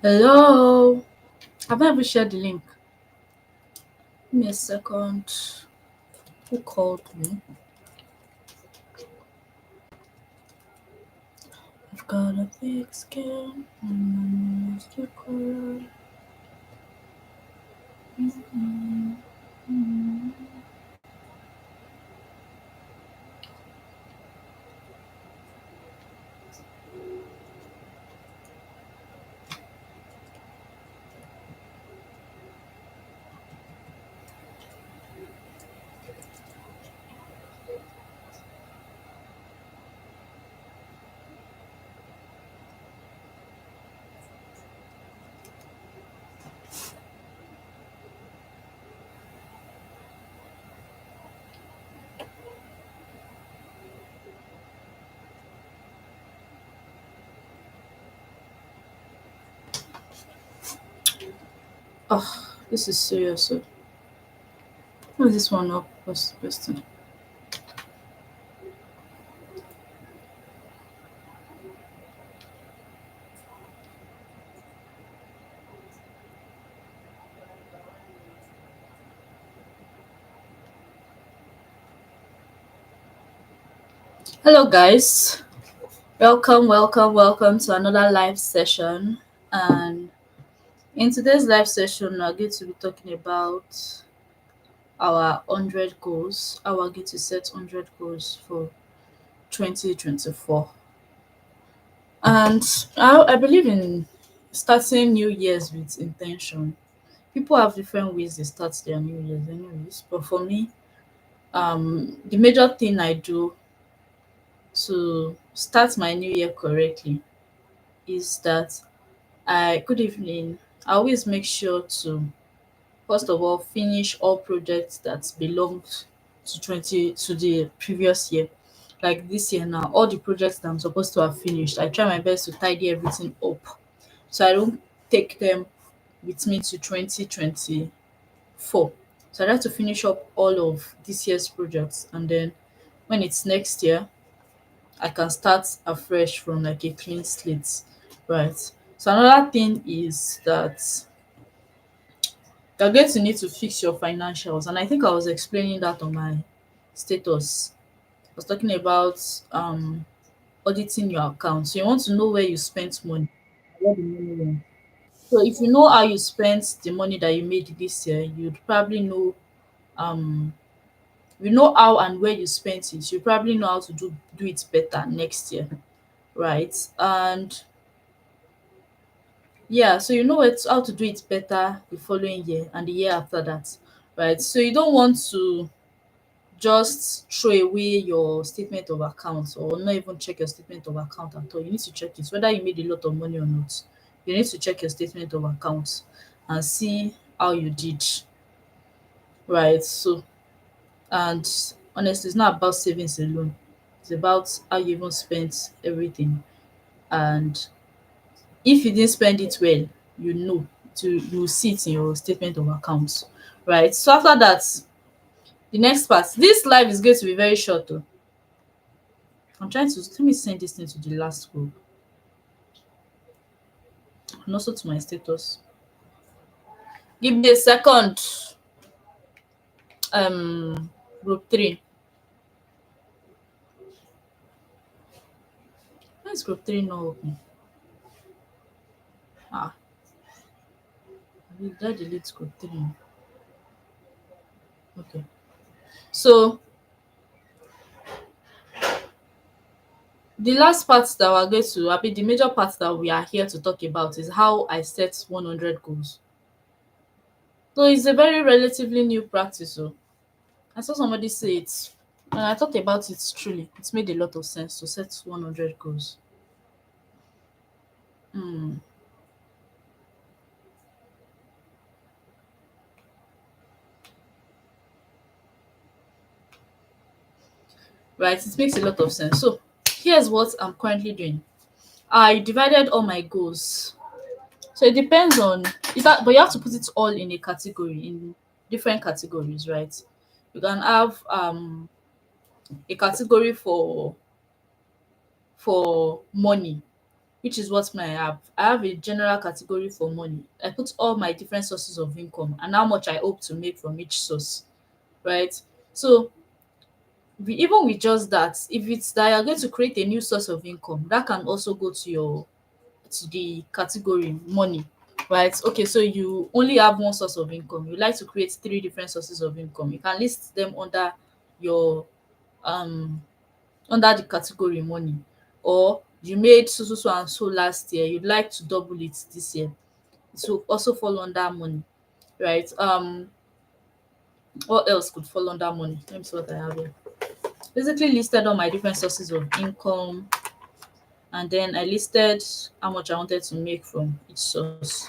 Hello. Have I ever shared the link? Give me a second. Who called me? I've got a thick skin. And I still cry. Oh, this is serious. So, who is this one up? What's the person? Hello, guys. Welcome to another live session. And in today's live session, we're going to be talking about our 100 goals. How we're going to set 100 goals for 2024. And I believe in starting new years with intention. People have different ways they start their new years, anyways. But for me, the major thing I do to start my new year correctly is that good evening. I always make sure to first of all finish all projects that belonged to the previous year. Like this year now, all the projects that I'm supposed to have finished, I try my best to tidy everything up so I don't take them with me to 2024. So I try to finish up all of this year's projects, and then when it's next year, I can start afresh from like a clean slate, right? So another thing is that you're going to need to fix your financials, and I think I was explaining that on my status. I was talking about auditing your account. So you want to know where you spent money, where the money went. So if you know how you spent the money that you made this year, you'd probably know um you know how and where you spent it, you probably know how to do it better next year, right? And yeah, so you know how to do it better the following year and the year after that, right? So you don't want to just throw away your statement of account or not even check your statement of account at all. You need to check it whether you made a lot of money or not. You need to check your statement of account and see how you did, right? So, and honestly, it's not about savings alone. It's about how you even spent everything. And if you didn't spend it well, you know, you will see it in your statement of accounts, right? So after that, the next part, this live is going to be very short though. I'm trying to let me send this thing to the last group and also to my status. Give me a second. Group three. Why is group three not open? Ah, did I delete group three? Okay. So the last part that we're going to, I mean, the major part that we are here to talk about is how I set 100 goals. So it's a very relatively new practice. So I saw somebody say it, and I thought about it truly. It made a lot of sense to set 100 goals. Hmm. Right? It makes a lot of sense. So here's what I'm currently doing. I divided all my goals. So it depends on is that, but you have to put it all in a category, in different categories, right? You can have a category for money, which is what my have. I have a general category for money. I put all my different sources of income and how much I hope to make from each source, right? So even with just that, if it's that you're going to create a new source of income, that can also go to your to the category money, right? Okay, so you only have one source of income. You like to create three different sources of income. You can list them under your um under the category money. Or you made so so so and so last year, you'd like to double it this year. It will also fall under money, right? What else could fall under money? Let me see what I have here. Basically listed all my different sources of income, and then I listed how much I wanted to make from each source.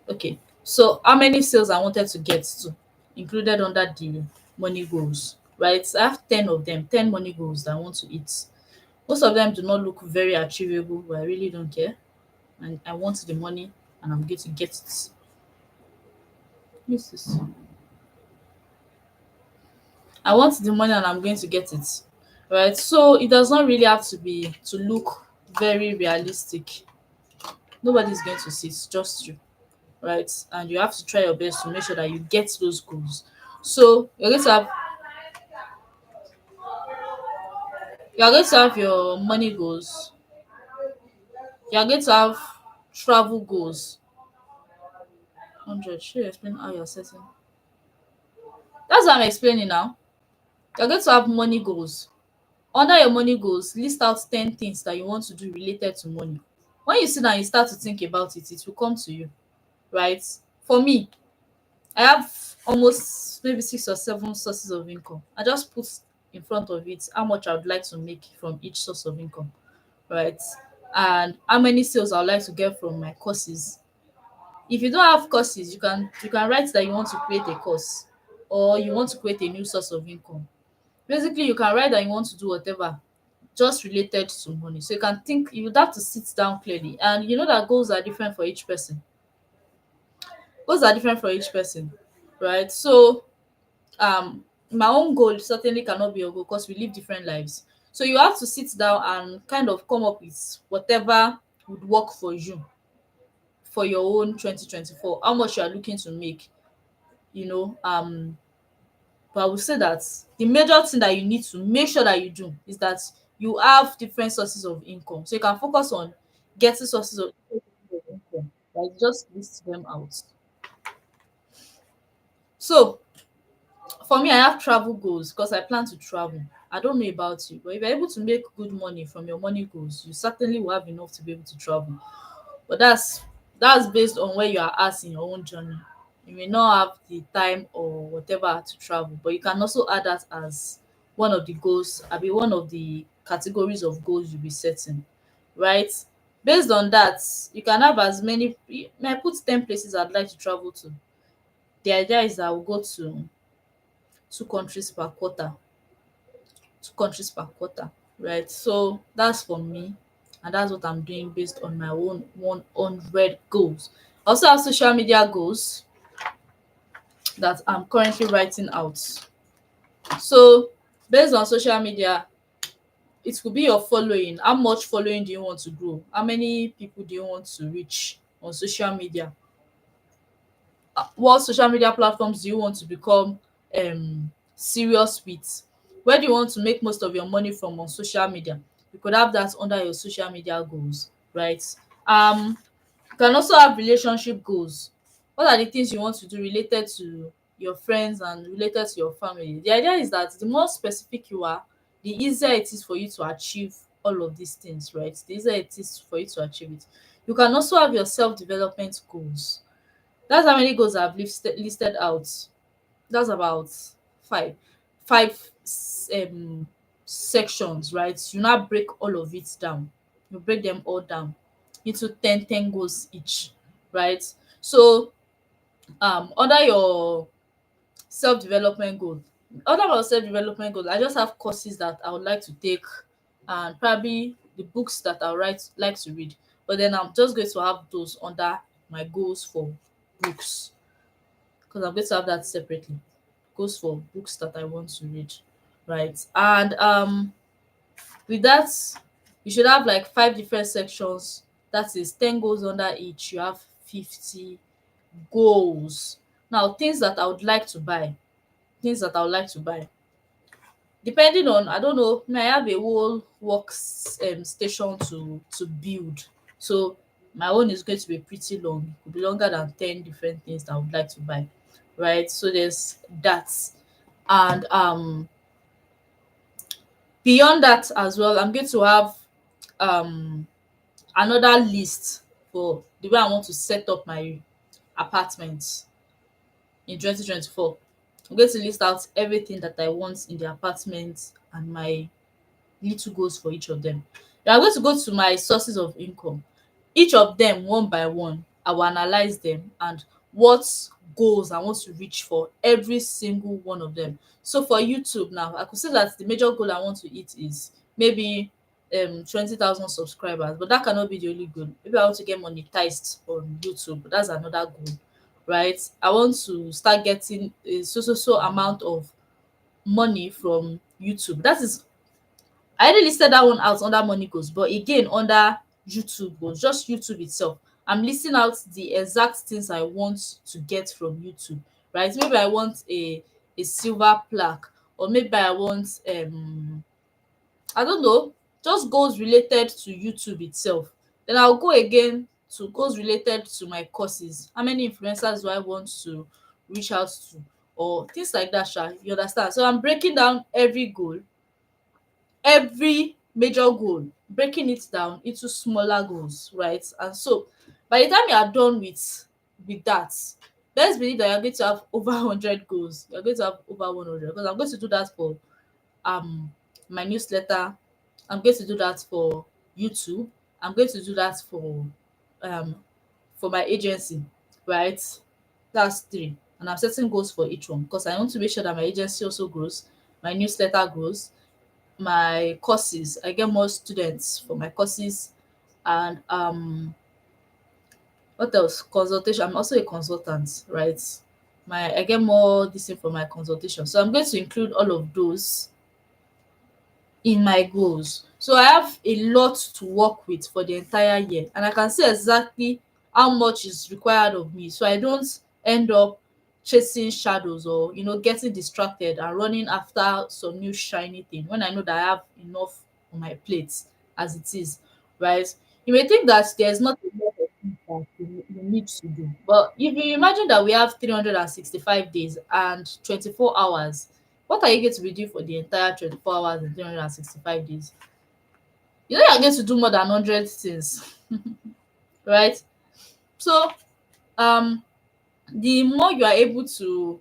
Okay, so how many sales I wanted to get to, included under the money goals, right? I have 10 of them, 10 money goals that I want to hit. Most of them do not look very achievable, but I really don't care. And I want the money and I'm going to get it. This is I want the money and I'm going to get it. Right? So it does not really have to look very realistic. Nobody's going to see, it's just you, right? And you have to try your best to make sure that you get those goals. So you're going to have your money goals, you're going to have travel goals. 100. Should you explain how you're setting? That's what I'm explaining now. You're going to have money goals. Under your money goals, list out 10 things that you want to do related to money. When you sit down, you start to think about it, it will come to you, right? For me, I have almost maybe 6 or 7 sources of income. I just put in front of it how much I would like to make from each source of income, right? And how many sales I would like to get from my courses. If you don't have courses, you can write that you want to create a course or you want to create a new source of income. Basically, you can write that you want to do whatever just related to money. So you can think, you would have to sit down clearly. And you know that goals are different for each person. Goals are different for each person, right? So my own goal certainly cannot be your goal because we live different lives. So you have to sit down and kind of come up with whatever would work for you for your own 2024, how much you are looking to make, you know. But I would say that the major thing that you need to make sure that you do is that you have different sources of income. So you can focus on getting sources of income, like just list them out. So for me, I have travel goals because I plan to travel. I don't know about you, but if you're able to make good money from your money goals, you certainly will have enough to be able to travel. But that's based on where you are at in your own journey. You may not have the time or whatever to travel, but you can also add that as one of the goals, abi one of the categories of goals you'll be setting, right? Based on that, you can have as many, you may put 10 places I'd like to travel to. The idea is that I will go to 2 countries per quarter, 2 countries per quarter, right? So that's for me, and that's what I'm doing based on my own 100 goals. I also have social media goals that I'm currently writing out. So based on social media, it could be your following. How much following do you want to grow? How many people do you want to reach on social media? What social media platforms do you want to become serious with? Where do you want to make most of your money from on social media? You could have that under your social media goals, right? You can also have relationship goals. What are the things you want to do related to your friends and related to your family? The idea is that the more specific you are, the easier it is for you to achieve all of these things, right? The easier it is for you to achieve it. You can also have your self-development goals. That's how many goals I've listed out. That's about five, five sections, right? You now break all of it down. You break them all down into 10 goals each, right? So under your self-development goal, under my self-development goal, I just have courses that I would like to take and probably the books that I would like to read. But then I'm just going to have those under my goals for books because I'm going to have that separately. Goes for books that I want to read, right? And with that, You should have like 5 different sections. That is 10 goals under each. You have 50 goals. Now, things that I would like to buy. Things that I would like to buy. Depending on, I don't know, may I have a whole works station to build. So my own is going to be pretty long. It could be longer than 10 different things that I would like to buy. Right. So there's that. And beyond that as well, I'm going to have um another list for the way I want to set up my apartment in 2024. I'm going to list out everything that I want in the apartment and my little goals for each of them. Then I'm going to go to my sources of income. Each of them, one by one, I will analyze them and what goals I want to reach for every single one of them. So for YouTube now, I could say that the major goal I want to hit is maybe 20,000 subscribers, but that cannot be the only goal. Maybe I want to get monetized on YouTube, but that's another goal, right? I want to start getting a so amount of money from YouTube. That is, I already listed that one out under money goals, but again under YouTube goals, just YouTube itself. I'm listing out the exact things I want to get from YouTube, right? Maybe I want a silver plaque, or maybe I want I don't know, just goals related to YouTube itself. Then I'll go again to goals related to my courses. How many influencers do I want to reach out to? Or things like that, sha. You understand? So I'm breaking down every goal, every major goal, breaking it down into smaller goals, right? And so by the time you are done with that, let's believe that you're going to have over 100 goals. You're going to have over 100, because I'm going to do that for um my newsletter. I'm going to do that for YouTube. I'm going to do that um for my agency, right? That's three. And I'm setting goals for each one because I want to make sure that my agency also grows, my newsletter grows, my courses, I get more students for my courses, and what else? Consultation. I'm also a consultant, right? My I get more this thing for my consultation. So I'm going to include all of those in my goals. So I have a lot to work with for the entire year, and I can see exactly how much is required of me, so I don't end up chasing shadows, or getting distracted and running after some new shiny thing when I know that I have enough on my plate as it is, right? You may think that there's not a lot of things that you need to do, but if you imagine that we have 365 days and 24 hours, what are you going to be doing for the entire 24 hours and 365 days? You know you're going to do more than 100 things, right? So, um, the more you are able to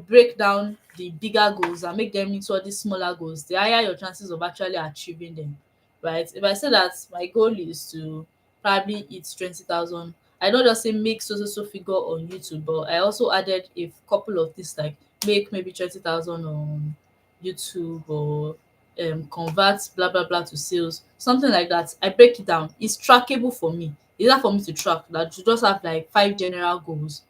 break down the bigger goals and make them into all these smaller goals, the higher your chances of actually achieving them, right? If I say that my goal is to probably hit 20,000, I don't just say make so figure on YouTube, but I also added a couple of things like make maybe 20,000 on YouTube, or convert blah blah blah to sales, something like that. I break it down. It's trackable for me. It's not for me to track that, to just have like 5 general goals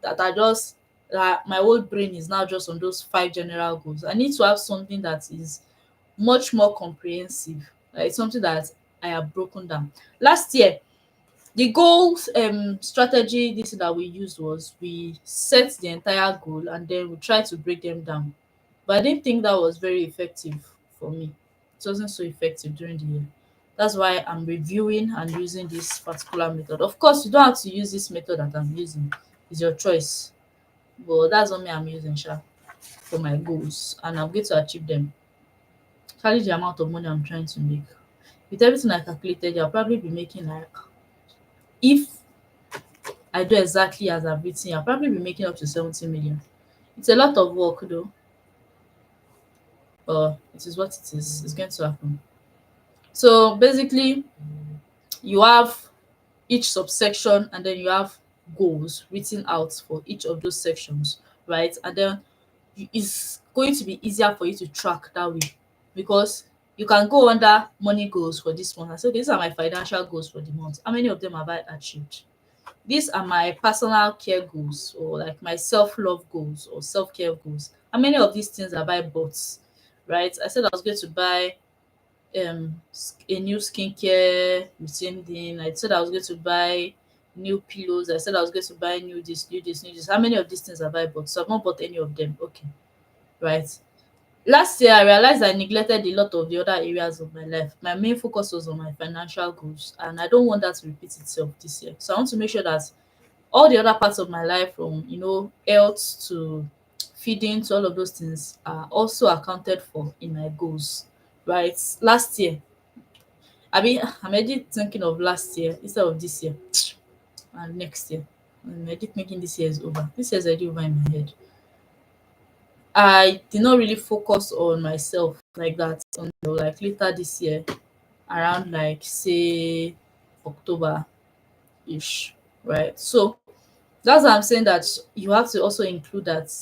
that are just, that my whole brain is now just on those 5 general goals. I need to have something that is much more comprehensive, like something that I have broken down. Last year, the goals strategy this thing that we used was we set the entire goal and then we try to break them down. But I didn't think that was very effective for me. It wasn't so effective during the year. That's why I'm reviewing and using this particular method. Of course, you don't have to use this method that I'm using. It's your choice. But that's what me I'm using sha for my goals, and I'm going to achieve them. Carry the amount of money I'm trying to make. With everything I calculated, I'll probably be making like, if I do exactly as I've written, I'll probably be making up to 70 million. It's a lot of work though, but it is what it is. It's going to happen. So basically, you have each subsection and then you have goals written out for each of those sections, right? And then it's going to be easier for you to track that way, because you can go under money goals for this month and say, okay, these are my financial goals for the month. How many of them have I achieved? These are my personal care goals, or like my self-love goals or self-care goals. How many of these things have I bought? Right? I said I was going to buy a new skincare routine thing. I said I was going to buy new pillows. I said I was going to buy new this, new this, new this. How many of these things have I bought? So I've not bought any of them. Okay, right. Last year, I realized I neglected a lot of the other areas of my life. My main focus was on my financial goals, and I don't want that to repeat itself this year. So I want to make sure that all the other parts of my life, from health to feeding to all of those things, are also accounted for in my goals. Right? Last year, I'm already thinking of last year instead of this year and next year. I'm already thinking this year is over. This year is already over in my head. I did not really focus on myself like that until like later this year, around like say October ish, right? So that's why I'm saying that you have to also include that,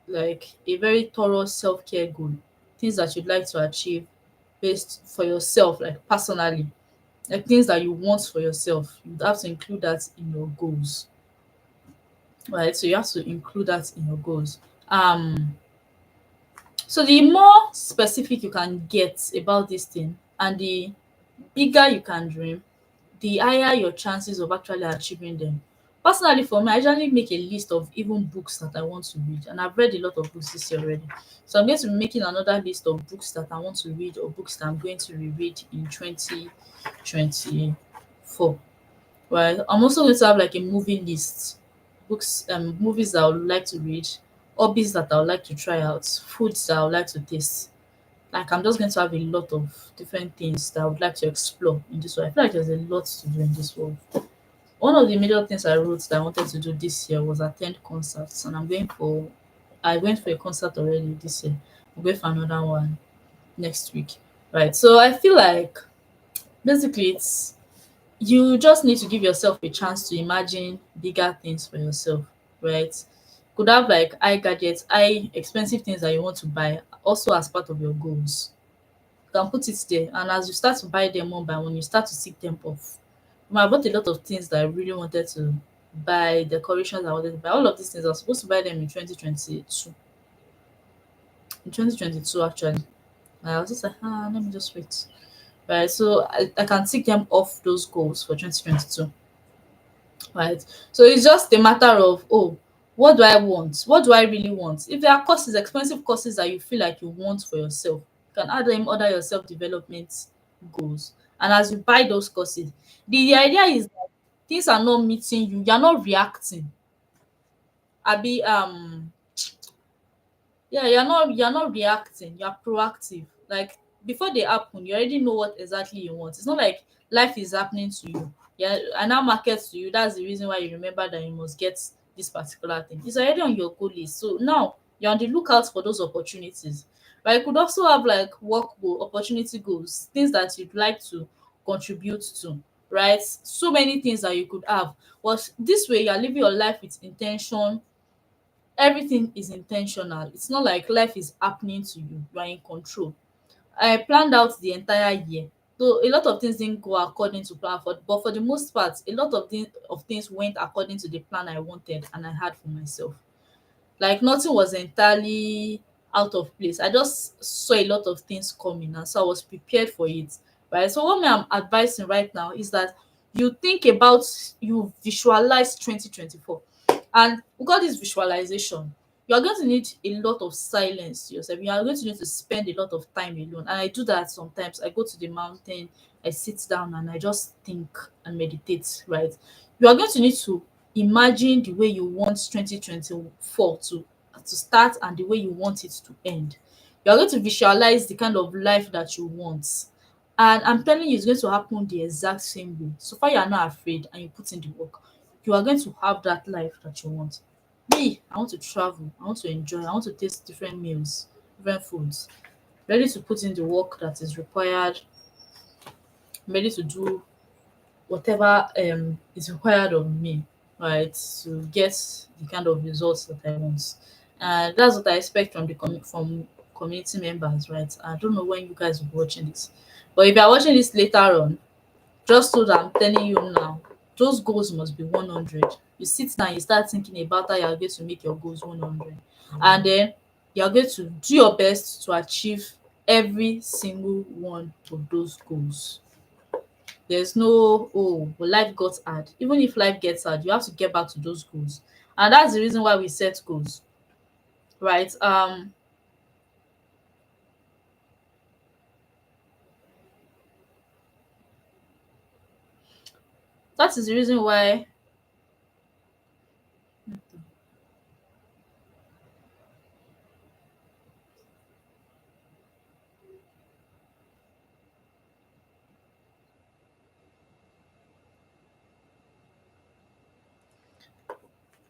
like a very thorough self-care goal, things that you'd like to achieve based for yourself, like personally, like things that you want for yourself. You have to include that in your goals, right? So you have to include that in your goals. So the more specific you can get about this thing and the bigger you can dream, the higher your chances of actually achieving them. Personally, for me, I usually make a list of even books that I want to read, and I've read a lot of books this year already. So I'm going to be making another list of books that I want to read or books that I'm going to reread in 2024. Right. I'm also going to have like a movie list, books, movies that I would like to read, hobbies that I would like to try out, foods that I would like to taste. Like I'm just going to have a lot of different things that I would like to explore in this world. I feel like there's a lot to do in this world. One of the major things I wrote that I wanted to do this year was attend concerts, and I went for a concert already this year. I'm going for another one next week. Right. So I feel like basically it's you just need to give yourself a chance to imagine bigger things for yourself, right? Could have like eye gadgets, eye expensive things that you want to buy also as part of your goals. You can put it there, and as you start to buy them one by one, you start to tick them off. I bought a lot of things that I really wanted to buy, decorations I wanted to buy. All of these things I was supposed to buy them in 2022. In 2022 actually. And I was just like, let me just wait. Right. So I can tick them off those goals for 2022. Right. So it's just a matter of, oh, what do I want? What do I really want? If there are courses, expensive courses that you feel like you want for yourself, you can add them under your self-development goals. And as you buy those courses, the idea is that things are not meeting you, you're not reacting. Abi yeah, you're not reacting, you're proactive. Like before they happen, you already know what exactly you want. It's not like life is happening to you. Yeah, and now market to you. That's the reason why you remember that you must get this particular thing. It's already on your goal list. So now you're on the lookout for those opportunities. But you could also have like work goal, opportunity goals, things that you'd like to contribute to, right? So many things that you could have. But this way you're living your life with intention. Everything is intentional. It's not like life is happening to you. You are in control. I planned out the entire year. So a lot of things didn't go according to plan, but for the most part, a lot of things went according to the plan I wanted and I had for myself. Like nothing was entirely out of place. I just saw a lot of things coming, and so I was prepared for it. Right. So what me I'm advising right now is that you think about, you visualize 2024. And we call this visualization. You are going to need a lot of silence to yourself. You are going to need to spend a lot of time alone. And I do that sometimes. I go to the mountain, I sit down and I just think and meditate, right? You are going to need to imagine the way you want 2024 to start and the way you want it to end. You are going to visualize the kind of life that you want. And I'm telling you, it's going to happen the exact same way. So far, you are not afraid and you put in the work, you are going to have that life that you want. Me, I want to travel, I want to enjoy, I want to taste different meals, different foods. Ready to put in the work that is required, I'm ready to do whatever is required of me, right, to get the kind of results that I want. And that's what I expect from from community members, right? I don't know when you guys will be watching this, but if you are watching this later on, just so that I'm telling you now, those goals must be 100. You sit down, you start thinking about how you're going to make your goals 100. And then you're going to do your best to achieve every single one of those goals. There's no, oh, well, life got hard. Even if life gets hard, you have to get back to those goals. And that's the reason why we set goals, right? That is the reason why.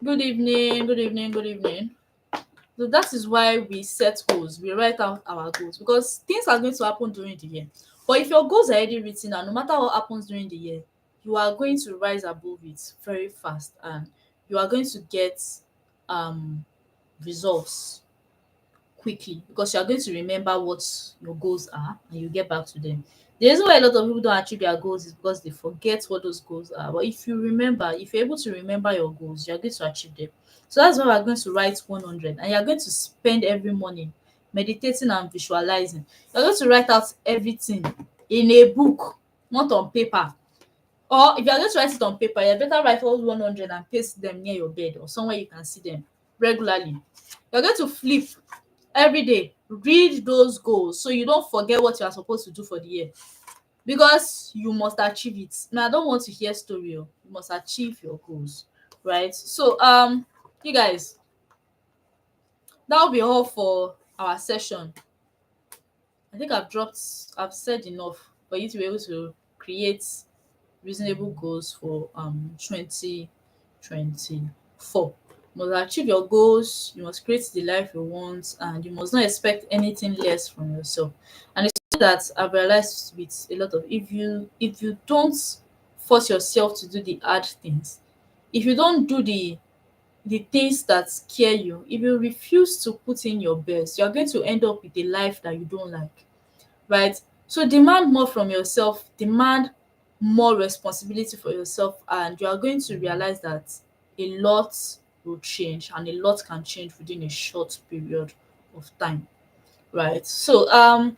Good evening, good evening, good evening. So that is why we set goals. We write out our goals because things are going to happen during the year. But if your goals are already written down, no matter what happens during the year, you are going to rise above it very fast, and you are going to get um results quickly because you are going to remember what your goals are and you get back to them. The reason why a lot of people don't achieve their goals is because they forget what those goals are. But if you remember, if you're able to remember your goals, you're going to achieve them. So that's why we're going to write 100, and you're going to spend every morning meditating and visualizing. You're going to write out everything in a book, not on paper. Or if you're going to write it on paper, you better write all 100 and paste them near your bed or somewhere you can see them regularly. You're going to flip every day, read those goals so you don't forget what you are supposed to do for the year, because you must achieve it. Now, I don't want to hear story o, you must achieve your goals, right? So you guys, that will be all for our session. I think I've said enough for you to be able to create reasonable goals for 2024. You must achieve your goals, you must create the life you want, and you must not expect anything less from yourself. And it's something that I've realized with a lot of, if you don't force yourself to do the hard things, if you don't do the things that scare you, if you refuse to put in your best, you're going to end up with a life that you don't like, right? So demand more from yourself, demand more responsibility for yourself, and you are going to realize that a lot will change, and a lot can change within a short period of time, right? So that'll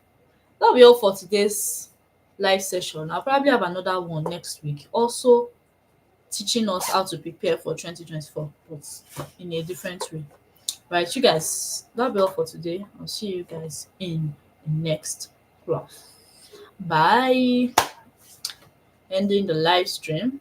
be all for today's live session. I'll probably have another one next week, also teaching us how to prepare for 2024, but in a different way. Right, you guys, that'll be all for today. I'll see you guys in the next class. Bye. Ending the live stream.